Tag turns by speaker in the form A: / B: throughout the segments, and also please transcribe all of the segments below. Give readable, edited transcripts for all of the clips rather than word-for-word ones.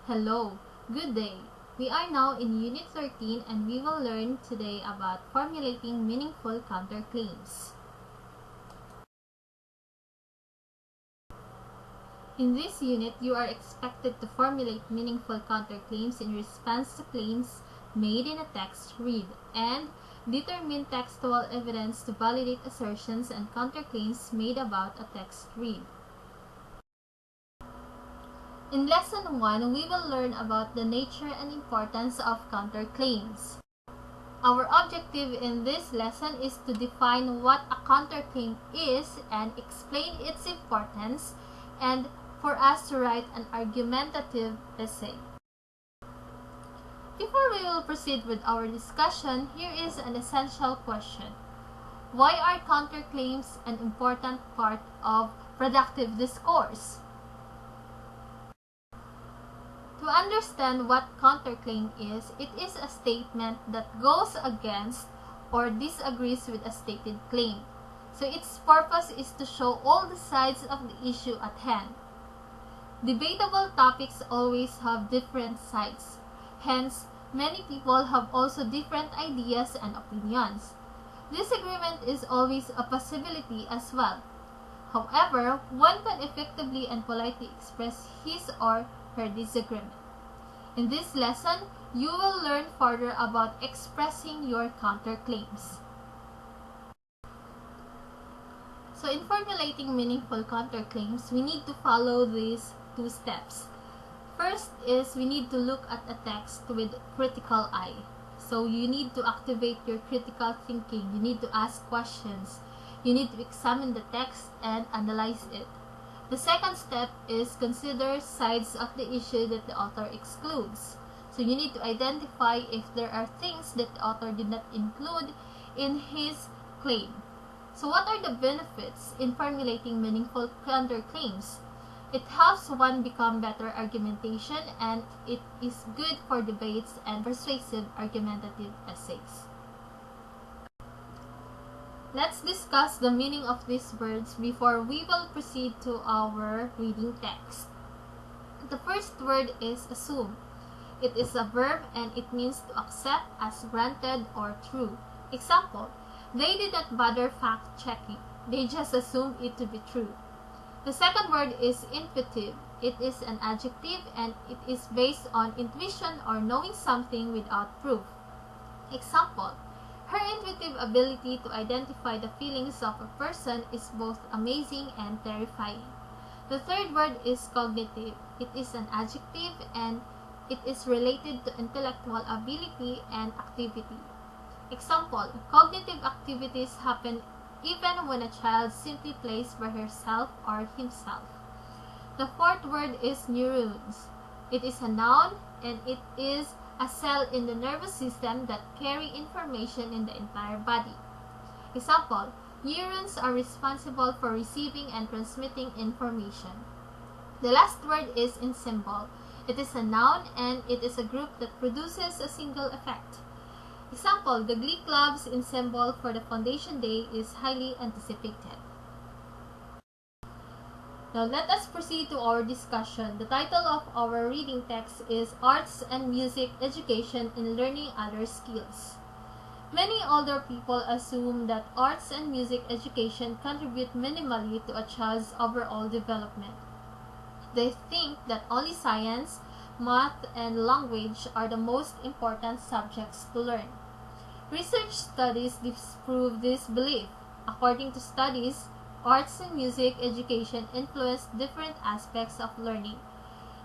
A: Hello, good day. We are now in Unit 13 and we will learn today about formulating meaningful counterclaims. In this unit, you are expected to formulate meaningful counterclaims in response to claims made in a text read and determine textual evidence to validate assertions and counterclaims made about a text read. In Lesson 1, we will learn about the nature and importance of counterclaims. Our objective in this lesson is to define what a counterclaim is and explain its importance, and for us to write an argumentative essay. Before we will proceed with our discussion, here is an essential question. Why are counterclaims an important part of productive discourse? To understand what counterclaim is, it is a statement that goes against or disagrees with a stated claim. So its purpose is to show all the sides of the issue at hand. Debatable topics always have different sides. Hence, many people have also different ideas and opinions. Disagreement is always a possibility as well. However, one can effectively and politely express his or her disagreement. In this lesson, you will learn further about expressing your counterclaims. So in formulating meaningful counterclaims, we need to follow these two steps. First is we need to look at a text with critical eye. So you need to activate your critical thinking. You need to ask questions. You need to examine the text and analyze it. The second step is consider sides of the issue that the author excludes. So you need to identify if there are things that the author did not include in his claim. So what are the benefits in formulating meaningful counterclaims? It helps one become better argumentation, and it is good for debates and persuasive argumentative essays. Let's discuss the meaning of these words before we will proceed to our reading text. The first word is assume. It is a verb and it means to accept as granted or true. Example, they did not bother fact-checking. They just assumed it to be true. The second word is intuitive. It is an adjective and it is based on intuition or knowing something without proof. Example, her intuitive ability to identify the feelings of a person is both amazing and terrifying. The third word is cognitive. It is an adjective and it is related to intellectual ability and activity. Example, cognitive activities happen even when a child simply plays by herself or himself. The fourth word is neurons. It is a noun and it is a cell in the nervous system that carry information in the entire body. Example, neurons are responsible for receiving and transmitting information. The last word is ensemble. It is a noun and it is a group that produces a single effect. Example, the Glee Club's ensemble for the Foundation Day is highly anticipated. Now let us proceed to our discussion. The title of our reading text is Arts and Music Education in Learning Other Skills. Many older people assume that arts and music education contribute minimally to a child's overall development. They think that only science, math, and language are the most important subjects to learn. Research studies disprove this belief. According to studies, arts and music education influence different aspects of learning.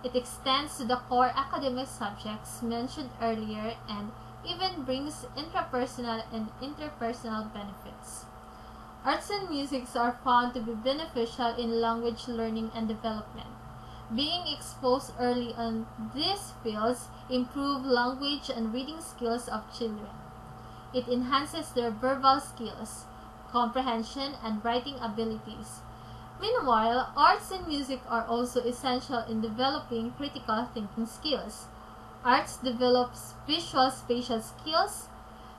A: It extends to the core academic subjects mentioned earlier and even brings intrapersonal and interpersonal benefits. Arts and music are found to be beneficial in language learning and development. Being exposed early on these fields improve language and reading skills of children. It enhances their verbal skills, comprehension, and writing abilities. Meanwhile, arts and music are also essential in developing critical thinking skills. Arts develops visual spatial skills.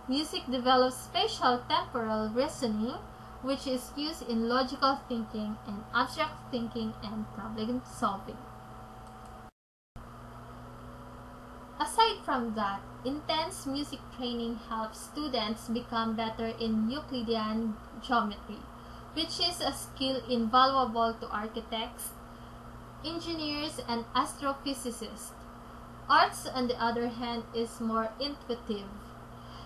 A: Music develops spatial temporal reasoning, which is used in logical thinking and abstract thinking and problem solving. from that, intense music training helps students become better in Euclidean geometry, which is a skill invaluable to architects, engineers, and astrophysicists. Arts, on the other hand, is more intuitive.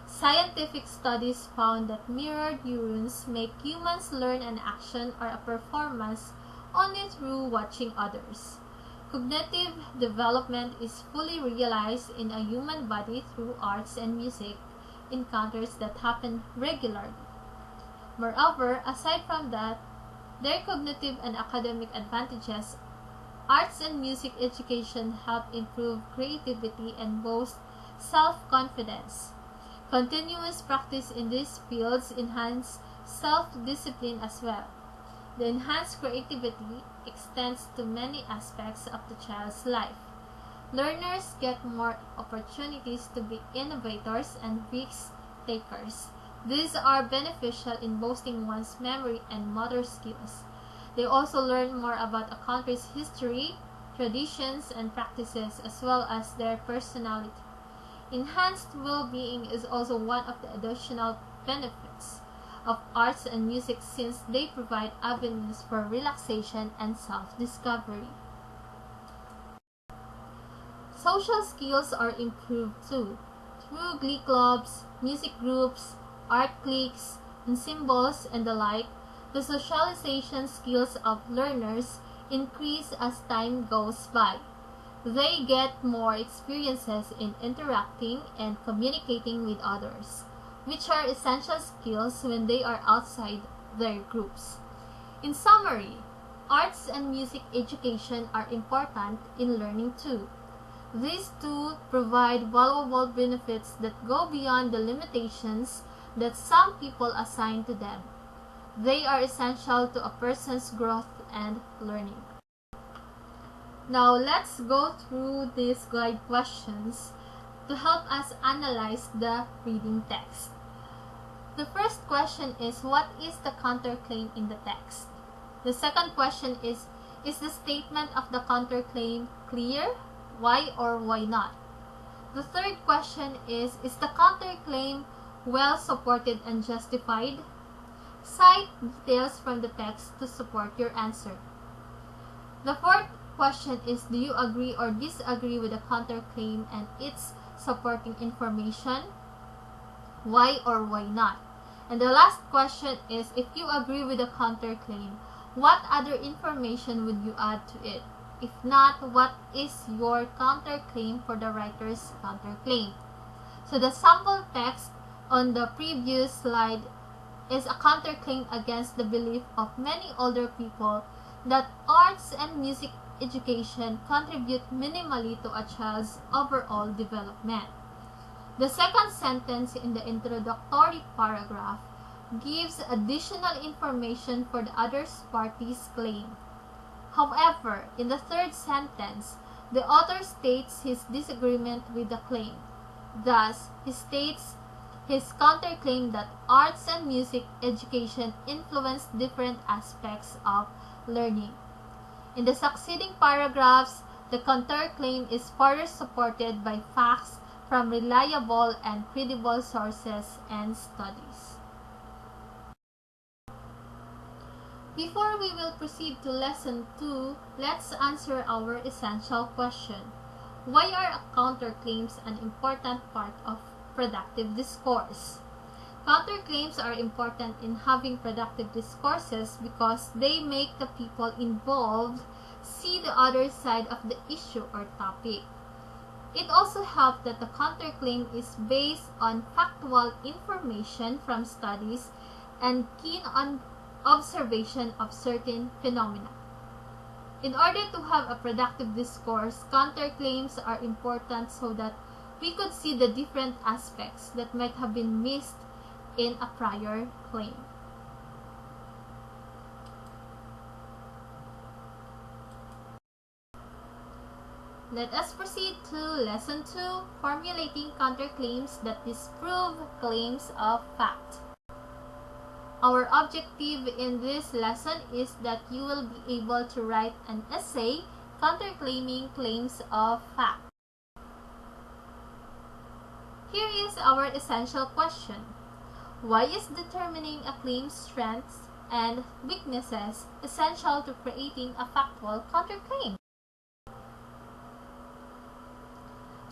A: Scientific studies found that mirror neurons make humans learn an action or a performance only through watching others. Cognitive development is fully realized in a human body through arts and music encounters that happen regularly. Moreover, aside from that, their cognitive and academic advantages, arts and music education help improve creativity and boost self-confidence. Continuous practice in these fields enhance self-discipline as well. The enhanced creativity extends to many aspects of the child's life. Learners get more opportunities to be innovators and risk takers. These are beneficial in boosting one's memory and motor skills. They also learn more about a country's history, traditions, and practices, as well as their personality. Enhanced well-being is also one of the additional benefits of arts and music since they provide avenues for relaxation and self-discovery. Social skills are improved too, through glee clubs, music groups, art cliques, and symbols and the like. The socialization skills of learners increase as time goes by. They get more experiences in interacting and communicating with others, which are essential skills when they are outside their groups. In summary, arts and music education are important in learning too. These two provide valuable benefits that go beyond the limitations that some people assign to them. They are essential to a person's growth and learning. Now let's go through these guide questions to help us analyze the reading text. The first question is, what is the counterclaim in the text? The second question is the statement of the counterclaim clear? Why or why not? The third question is the counterclaim well supported and justified? Cite details from the text to support your answer. The fourth question is, do you agree or disagree with the counterclaim and its supporting information? Why or why not? And the last question is, if you agree with the counterclaim, what other information would you add to it? If not, what is your counterclaim for the writer's counterclaim? So the sample text on the previous slide is a counterclaim against the belief of many older people that arts and music education contribute minimally to a child's overall development. The second sentence in the introductory paragraph gives additional information for the other party's claim. However, in the third sentence, the author states his disagreement with the claim. Thus, he states his counterclaim that arts and music education influence different aspects of learning. In the succeeding paragraphs, the counterclaim is further supported by facts from reliable and credible sources and studies. Before we will proceed to lesson 2, let's answer our essential question. Why are counterclaims an important part of productive discourse? Counterclaims are important in having productive discourses because they make the people involved see the other side of the issue or topic. It also helps that the counterclaim is based on factual information from studies and keen on observation of certain phenomena. In order to have a productive discourse, counterclaims are important so that we could see the different aspects that might have been missed in a prior claim. Let us proceed to lesson 2, formulating counterclaims that disprove claims of fact. Our objective in this lesson is that you will be able to write an essay counterclaiming claims of fact. Here is our essential question. Why is determining a claim's strengths and weaknesses essential to creating a factual counterclaim?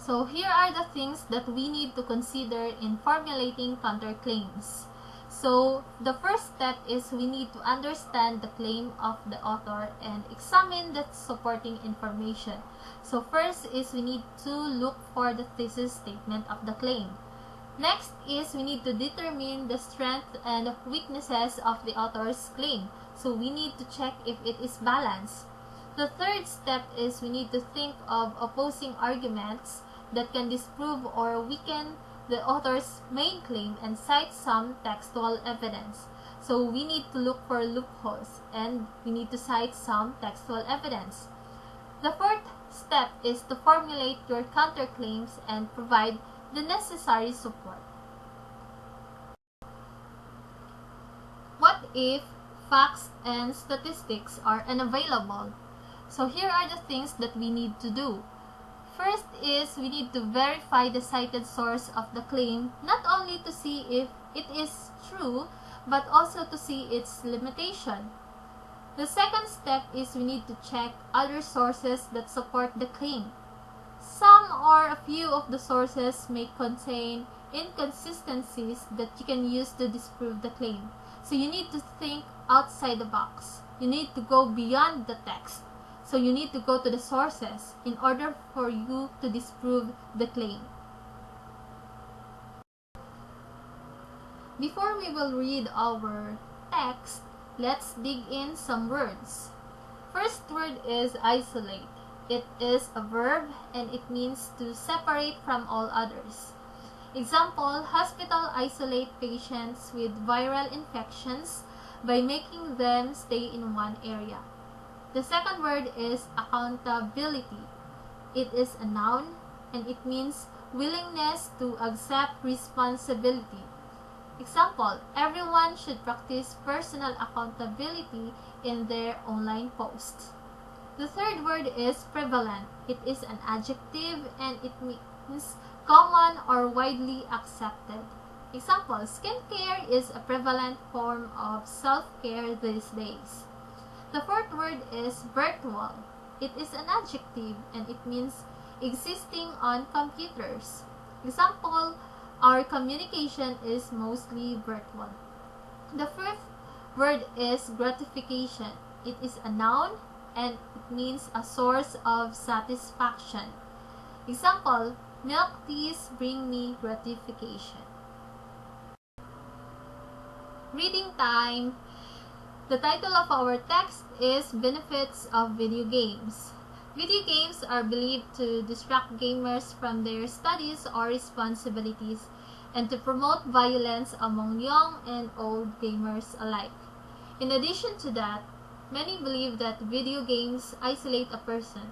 A: So here are the things that we need to consider in formulating counterclaims. So the first step is we need to understand the claim of the author and examine the supporting information. So first is we need to look for the thesis statement of the claim. Next is we need to determine the strength and weaknesses of the author's claim. So we need to check if it is balanced. The third step is we need to think of opposing arguments that can disprove or weaken the author's main claim and cite some textual evidence. So we need to look for loopholes and we need to cite some textual evidence. The fourth step is to formulate your counterclaims and provide the necessary support. What if facts and statistics are unavailable? So here are the things that we need to do. First is we need to verify the cited source of the claim, not only to see if it is true, but also to see its limitation. The second step is we need to check other sources that support the claim. Some or a few of the sources may contain inconsistencies that you can use to disprove the claim. So you need to think outside the box. You need to go beyond the text. So you need to go to the sources in order for you to disprove the claim. Before we will read our text, let's dig in some words. First word is isolate. It is a verb and it means to separate from all others. Example, hospital isolate patients with viral infections by making them stay in one area. The second word is accountability. It is a noun and it means willingness to accept responsibility. Example, everyone should practice personal accountability in their online posts. The third word is prevalent. It is an adjective and it means common or widely accepted. Example, skincare is a prevalent form of self-care these days. The fourth word is virtual. It is an adjective and it means existing on computers. Example, our communication is mostly virtual. The fifth word is gratification. It is a noun and it means a source of satisfaction. Example, milk teas bring me gratification. Reading time. The title of our text is Benefits of Video Games. Video games are believed to distract gamers from their studies or responsibilities and to promote violence among young and old gamers alike. In addition to that, many believe that video games isolate a person.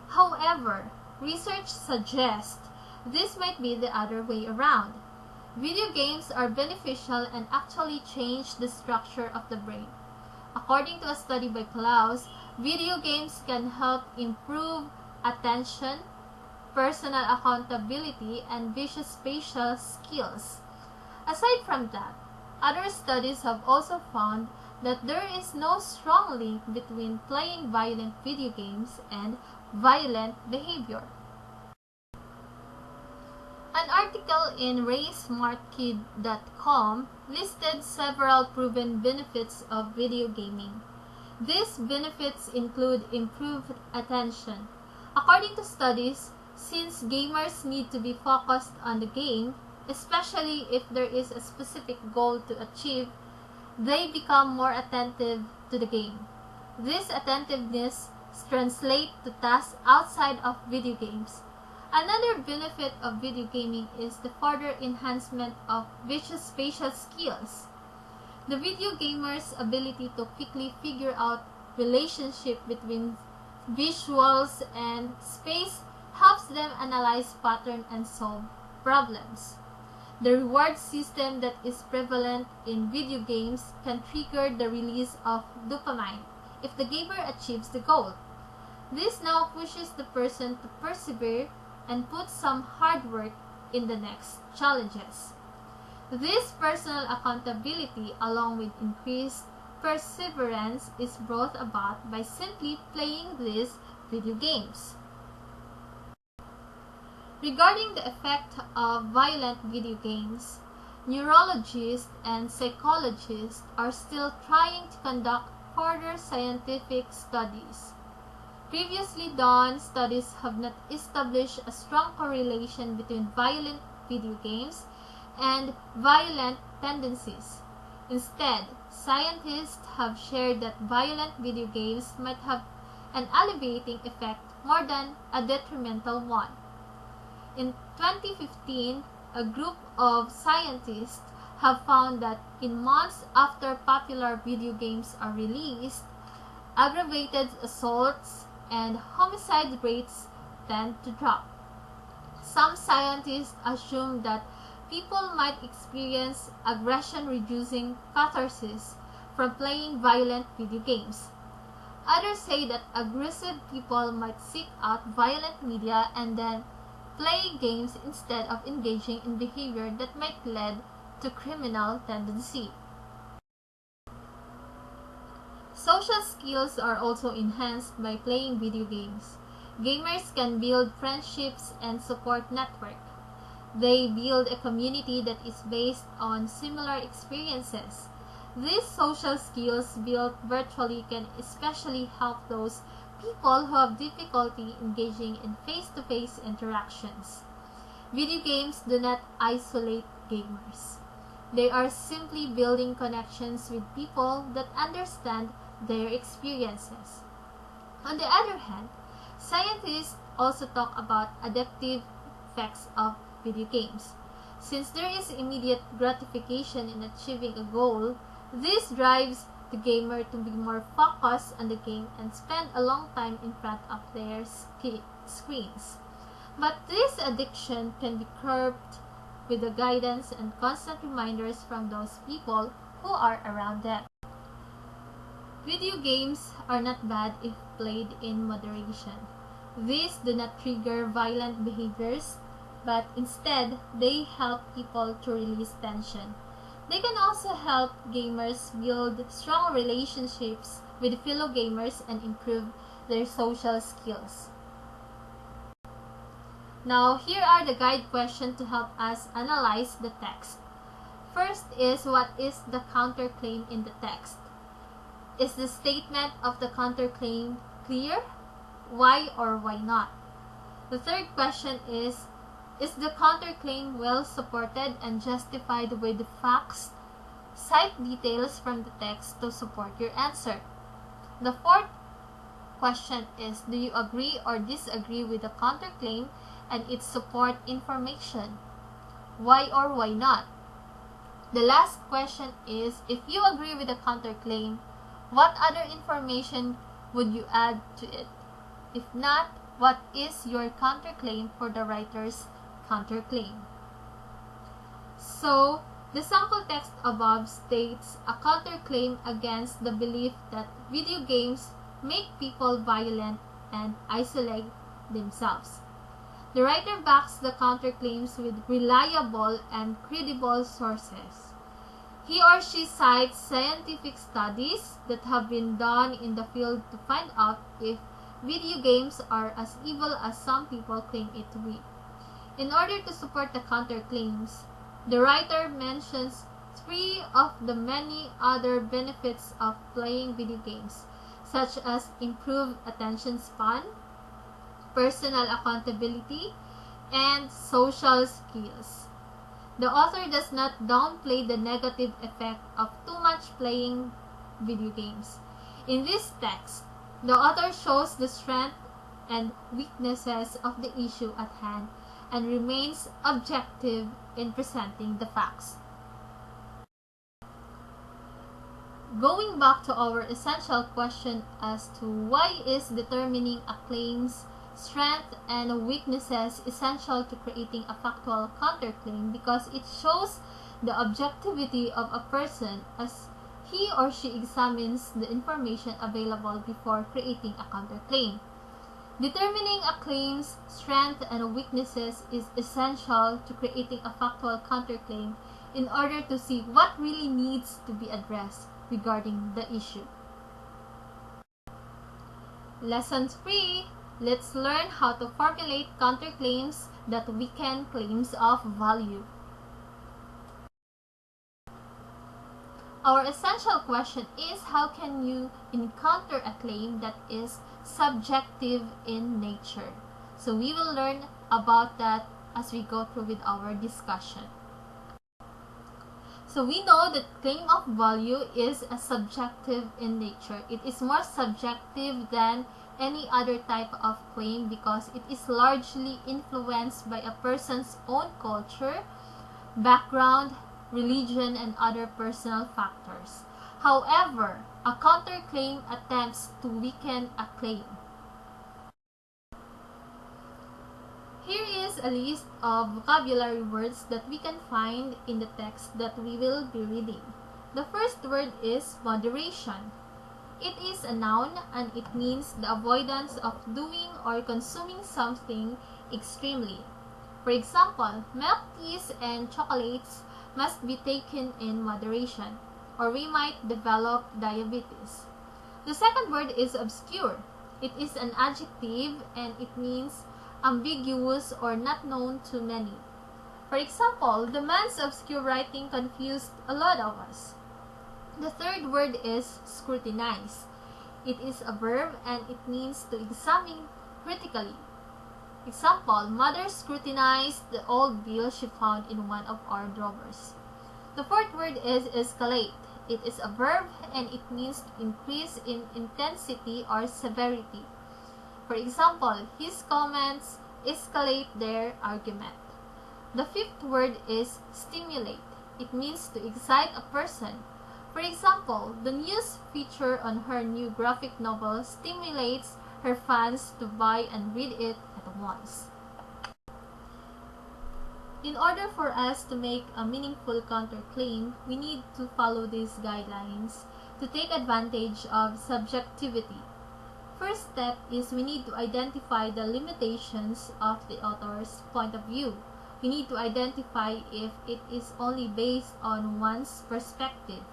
A: However, research suggests this might be the other way around. Video games are beneficial and actually change the structure of the brain. According to a study by Klaus, video games can help improve attention, personal accountability, and visuospatial skills. Aside from that, other studies have also found that there is no strong link between playing violent video games and violent behavior. An article in RaySmartKid.com listed several proven benefits of video gaming. These benefits include improved attention. According to studies, since gamers need to be focused on the game, especially if there is a specific goal to achieve, they become more attentive to the game. This attentiveness translates to tasks outside of video games. Another benefit of video gaming is the further enhancement of visuospatial skills. The video gamer's ability to quickly figure out relationship between visuals and space helps them analyze patterns and solve problems. The reward system that is prevalent in video games can trigger the release of dopamine if the gamer achieves the goal. This now pushes the person to persevere and put some hard work in the next challenges. This personal accountability, along with increased perseverance, is brought about by simply playing these video games. Regarding the effect of violent video games, neurologists and psychologists are still trying to conduct further scientific studies. Previously done studies have not established a strong correlation between violent video games and violent tendencies. Instead, scientists have shared that violent video games might have an alleviating effect more than a detrimental one. In 2015, a group of scientists have found that in months after popular video games are released, aggravated assaults and homicide rates tend to drop. Some scientists assume that people might experience aggression-reducing catharsis from playing violent video games. Others say that aggressive people might seek out violent media and then play games instead of engaging in behavior that might lead to criminal tendency. Social skills are also enhanced by playing video games. Gamers can build friendships and support network. They build a community that is based on similar experiences. These social skills built virtually can especially help those people who have difficulty engaging in face-to-face interactions. Video games do not isolate gamers. They are simply building connections with people that understand their experiences. On the other hand, scientists also talk about addictive effects of video games. Since there is immediate gratification in achieving a goal, this drives the gamer to be more focused on the game and spend a long time in front of their screens. But this addiction can be curbed with the guidance and constant reminders from those people who are around them. Video games are not bad if played in moderation. These do not trigger violent behaviors, but instead, they help people to release tension. They can also help gamers build strong relationships with fellow gamers and improve their social skills. Now, here are the guide questions to help us analyze the text. First is, what is the counterclaim in the text? Is the statement of the counterclaim clear? Why or why not? The third question is the counterclaim well supported and justified with the facts? Cite details from the text to support your answer. The fourth question is, do you agree or disagree with the counterclaim and its support information? Why or why not? The last question is, if you agree with the counterclaim, what other information would you add to it? If not, what is your counterclaim for the writer's counterclaim? So, the sample text above states a counterclaim against the belief that video games make people violent and isolate themselves. The writer backs the counterclaims with reliable and credible sources. He or she cites scientific studies that have been done in the field to find out if video games are as evil as some people claim it to be. In order to support the counterclaims, the writer mentions 3 of the many other benefits of playing video games, such as improved attention span, personal accountability, and social skills. The author does not downplay the negative effect of too much playing video games. In this text, the author shows the strength and weaknesses of the issue at hand and remains objective in presenting the facts. Going back to our essential question as to why is determining a claim's strength and weaknesses essential to creating a factual counterclaim, because it shows the objectivity of a person as he or she examines the information available before creating a counterclaim. Determining a claim's strengths and weaknesses is essential to creating a factual counterclaim in order to see what really needs to be addressed regarding the issue. Lesson 3. Let's learn how to formulate counterclaims that weaken claims of value. Our essential question is, how can you encounter a claim that is subjective in nature? So we will learn about that as we go through with our discussion. So we know that claim of value is a subjective in nature. It is more subjective than any other type of claim because it is largely influenced by a person's own culture, background, religion, and other personal factors. However, a counterclaim attempts to weaken a claim. Here is a list of vocabulary words that we can find in the text that we will be reading. The first word is moderation. It is a noun and it means the avoidance of doing or consuming something extremely. For example, milk teas and chocolates must be taken in moderation, or we might develop diabetes. The second word is obscure. It is an adjective and it means ambiguous or not known to many. For example, the man's obscure writing confused a lot of us. The third word is scrutinize. It is a verb and it means to examine critically. Example, mother scrutinized the old bill she found in one of our drawers. The fourth word is escalate. It is a verb and it means to increase in intensity or severity. For example, his comments escalate their argument. The fifth word is stimulate. It means to excite a person. For example, the news feature on her new graphic novel stimulates her fans to buy and read it at once. In order for us to make a meaningful counterclaim, we need to follow these guidelines to take advantage of subjectivity. First step is we need to identify the limitations of the author's point of view. We need to identify if it is only based on one's perspective.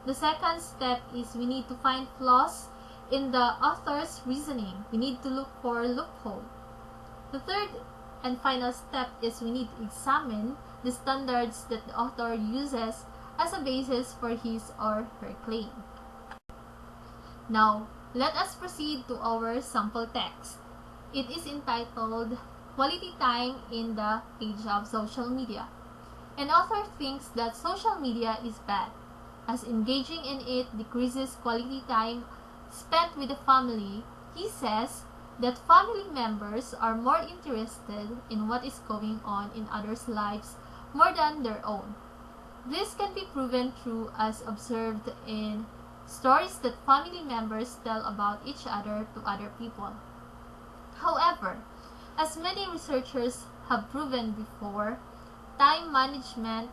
A: The second step is we need to find flaws in the author's reasoning. We need to look for a loophole. The third and final step is we need to examine the standards that the author uses as a basis for his or her claim. Now, let us proceed to our sample text. It is entitled Quality Time in the Age of Social Media. An author thinks that social media is bad, as engaging in it decreases quality time spent with the family. He says that family members are more interested in what is going on in others' lives more than their own. This can be proven true as observed in stories that family members tell about each other to other people. However, as many researchers have proven before, time management,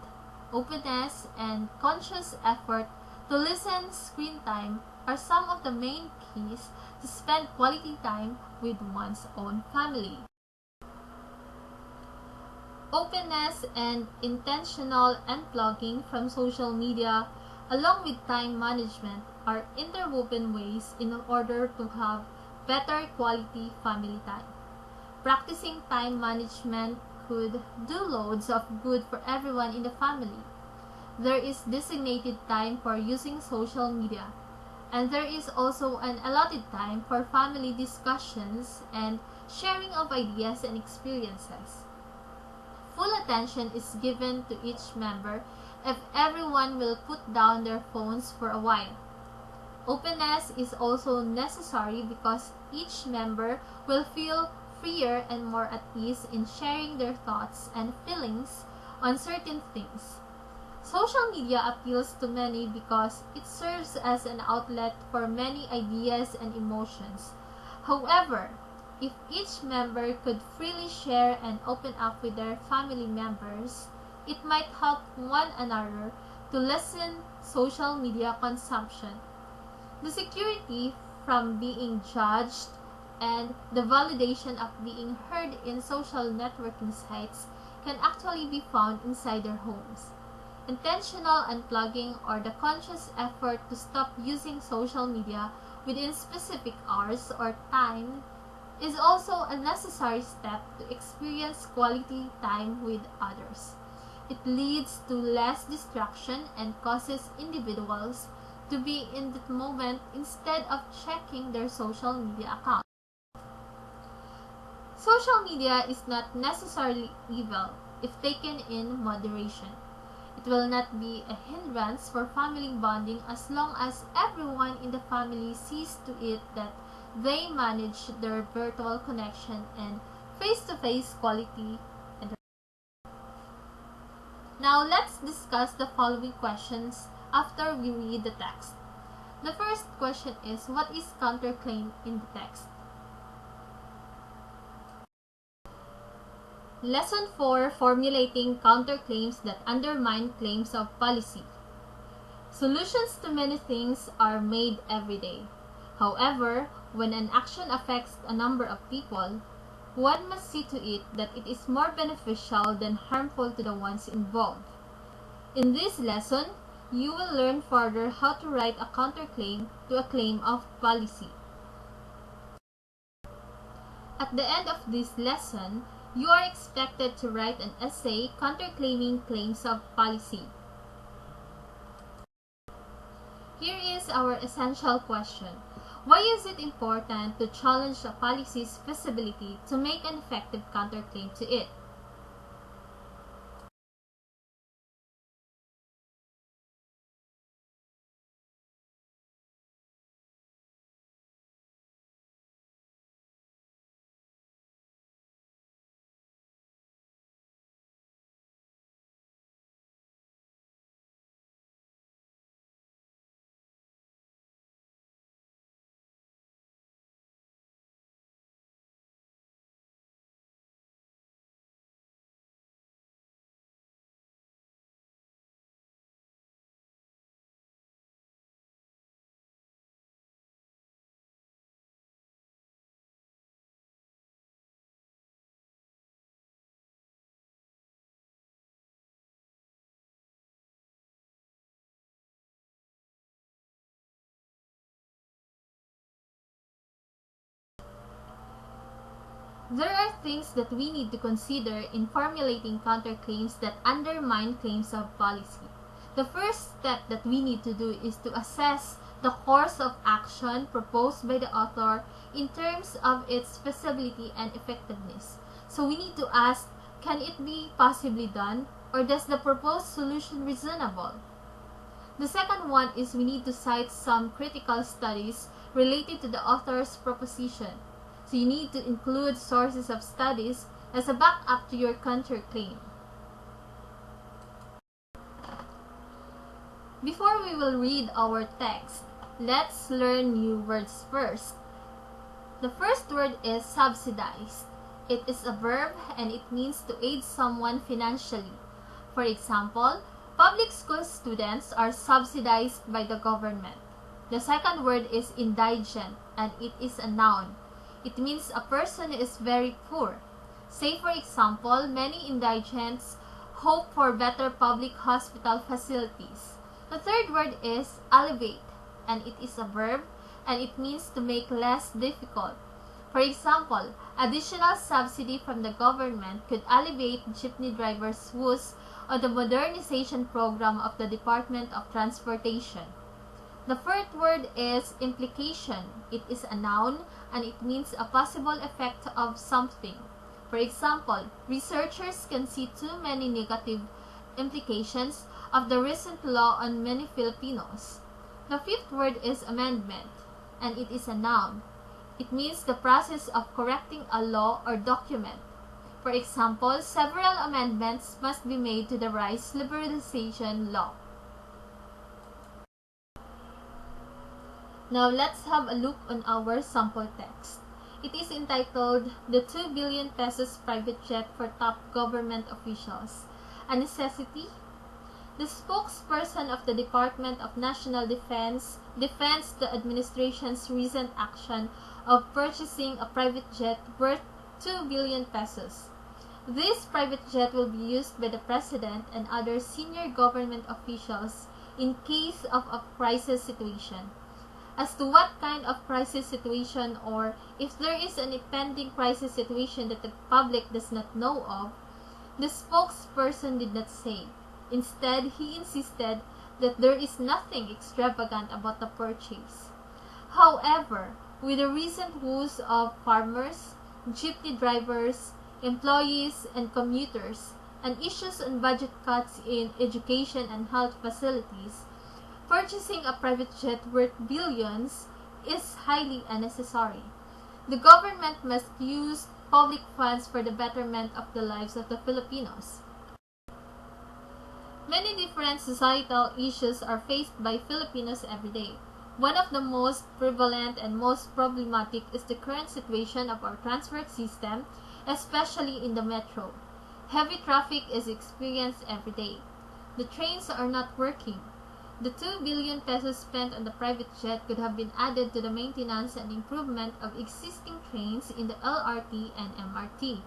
A: openness, and conscious effort to lessen screen time are some of the main keys to spend quality time with one's own family. Openness and intentional unplugging from social media, along with time management, are interwoven ways in order to have better quality family time. Practicing time management could do loads of good for everyone in the family. There is designated time for using social media, and there is also an allotted time for family discussions and sharing of ideas and experiences. Full attention is given to each member if everyone will put down their phones for a while. Openness is also necessary because each member will feel freer and more at ease in sharing their thoughts and feelings on certain things. Social media appeals to many because it serves as an outlet for many ideas and emotions. However, if each member could freely share and open up with their family members, it might help one another to lessen social media consumption. The security from being judged, and the validation of being heard in social networking sites can actually be found inside their homes. Intentional unplugging, or the conscious effort to stop using social media within specific hours or time, is also a necessary step to experience quality time with others. It leads to less distraction and causes individuals to be in the moment instead of checking their social media account. Social media is not necessarily evil if taken in moderation. It will not be a hindrance for family bonding as long as everyone in the family sees to it that they manage their virtual connection and face-to-face quality. Now let's discuss the following questions after we read the text. The first question is, what is counterclaim in the text? Lesson 4, Formulating Counterclaims that Undermine Claims of Policy. Solutions to many things are made every day. However, when an action affects a number of people, one must see to it that it is more beneficial than harmful to the ones involved. In this lesson, you will learn further how to write a counterclaim to a claim of policy. At the end of this lesson, you are expected to write an essay counterclaiming claims of policy. Here is our essential question. Why is it important to challenge a policy's feasibility to make an effective counterclaim to it? There are things that we need to consider in formulating counterclaims that undermine claims of policy. The first step that we need to do is to assess the course of action proposed by the author in terms of its feasibility and effectiveness. So we need to ask, can it be possibly done, or does the proposed solution reasonable? The second one is we need to cite some critical studies related to the author's proposition. So you need to include sources of studies as a backup to your counterclaim. Before we will read our text, let's learn new words first. The first word is subsidize. It is a verb and it means to aid someone financially. For example, public school students are subsidized by the government. The second word is indigent and it is a noun. It means a person who is very poor. Say for example, many indigents hope for better public hospital facilities. The third word is alleviate, and it is a verb, and it means to make less difficult. For example, additional subsidy from the government could alleviate jeepney drivers' woes on the modernization program of the Department of Transportation. The fourth word is implication. It is a noun and it means a possible effect of something. For example, researchers can see too many negative implications of the recent law on many Filipinos. The fifth word is amendment, and it is a noun. It means the process of correcting a law or document. For example, several amendments must be made to the rice liberalization law. Now let's have a look on our sample text. It is entitled, The 2 billion pesos private jet for top government officials. A necessity? The spokesperson of the Department of National Defense defends the administration's recent action of purchasing a private jet worth 2 billion pesos. This private jet will be used by the President and other senior government officials in case of a crisis situation. As to what kind of crisis situation, or if there is an impending crisis situation that the public does not know of, the spokesperson did not say. Instead, he insisted that there is nothing extravagant about the purchase. However, with the recent woes of farmers, jeepney drivers, employees, and commuters, and issues on budget cuts in education and health facilities, purchasing a private jet worth billions is highly unnecessary. The government must use public funds for the betterment of the lives of the Filipinos. Many different societal issues are faced by Filipinos every day. One of the most prevalent and most problematic is the current situation of our transport system, especially in the metro. Heavy traffic is experienced every day. The trains are not working. The 2 billion pesos spent on the private jet could have been added to the maintenance and improvement of existing trains in the LRT and MRT.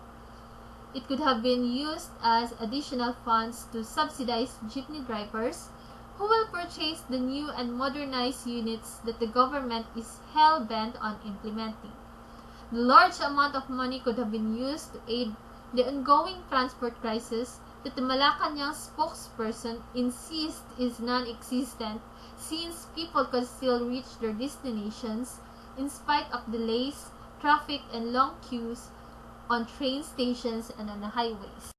A: It could have been used as additional funds to subsidize jeepney drivers who will purchase the new and modernized units that the government is hell-bent on implementing. The large amount of money could have been used to aid the ongoing transport crisis that the Malacanang spokesperson insists is non-existent, since people could still reach their destinations in spite of delays, traffic, and long queues on train stations and on the highways.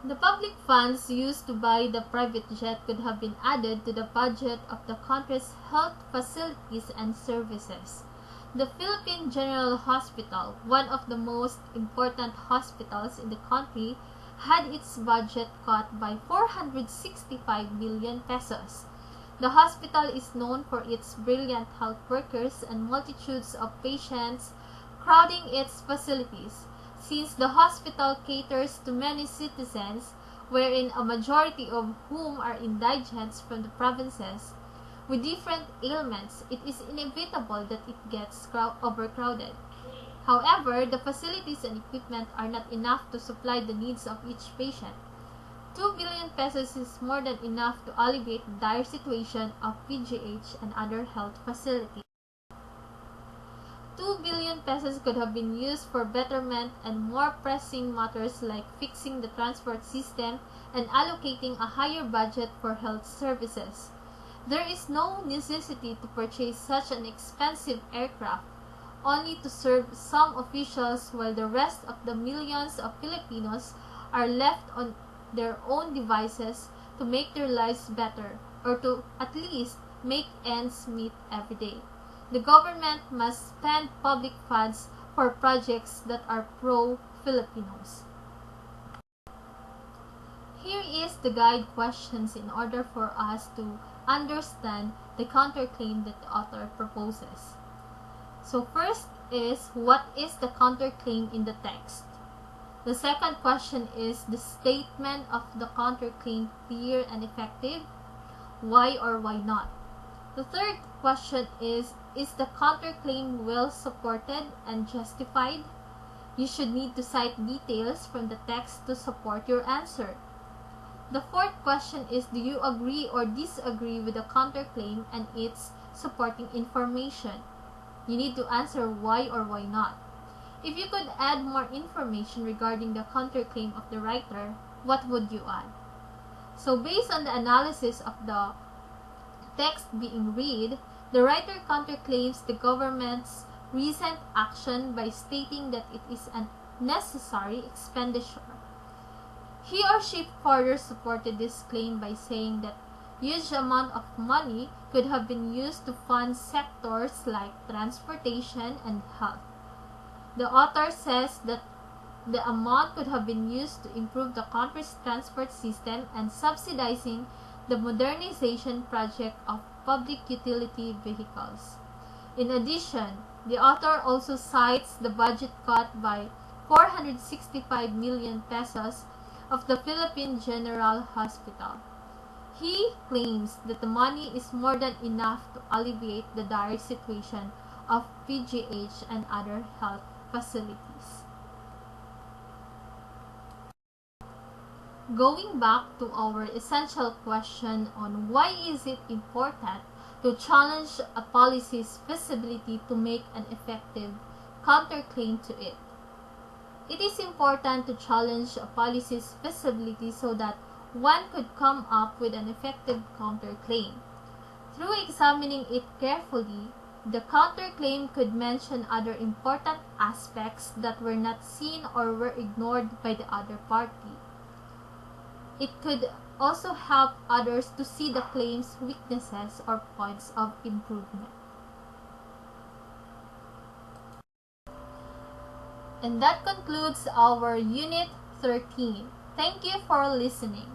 A: The public funds used to buy the private jet could have been added to the budget of the country's health facilities and services. The Philippine General Hospital, one of the most important hospitals in the country, had its budget cut by 465 million pesos. The hospital is known for its brilliant health workers and multitudes of patients crowding its facilities, since the hospital caters to many citizens, wherein a majority of whom are indigents from the provinces. With different ailments, it is inevitable that it gets overcrowded. However, the facilities and equipment are not enough to supply the needs of each patient. 2 billion pesos is more than enough to alleviate the dire situation of PGH and other health facilities. 2 billion pesos could have been used for betterment and more pressing matters like fixing the transport system and allocating a higher budget for health services. There is no necessity to purchase such an expensive aircraft only to serve some officials while the rest of the millions of Filipinos are left on their own devices to make their lives better or to at least make ends meet every day. The government must spend public funds for projects that are pro-Filipinos. Here is the guide questions in order for us to understand the counterclaim that the author proposes. So first is, what is the counterclaim in the text? The second question is, the statement of the counterclaim clear and effective? Why or why not? The third question is the counterclaim well supported and justified? You should need to cite details from the text to support your answer. The fourth question is, do you agree or disagree with the counterclaim and its supporting information? You need to answer why or why not. If you could add more information regarding the counterclaim of the writer, what would you add? So based on the analysis of the text being read, the writer counterclaims the government's recent action by stating that it is a necessary expenditure. He or she further supported this claim by saying that huge amount of money could have been used to fund sectors like transportation and health. The author says that the amount could have been used to improve the country's transport system and subsidizing the modernization project of public utility vehicles. In addition, the author also cites the budget cut by 465 million pesos of the Philippine General Hospital. He claims that the money is more than enough to alleviate the dire situation of PGH and other health facilities. Going back to our essential question on why is it important to challenge a policy's feasibility to make an effective counterclaim to it. It is important to challenge a policy's feasibility so that one could come up with an effective counterclaim. Through examining it carefully, the counterclaim could mention other important aspects that were not seen or were ignored by the other party. It could also help others to see the claim's weaknesses or points of improvement. And that concludes our Unit 13. Thank you for listening.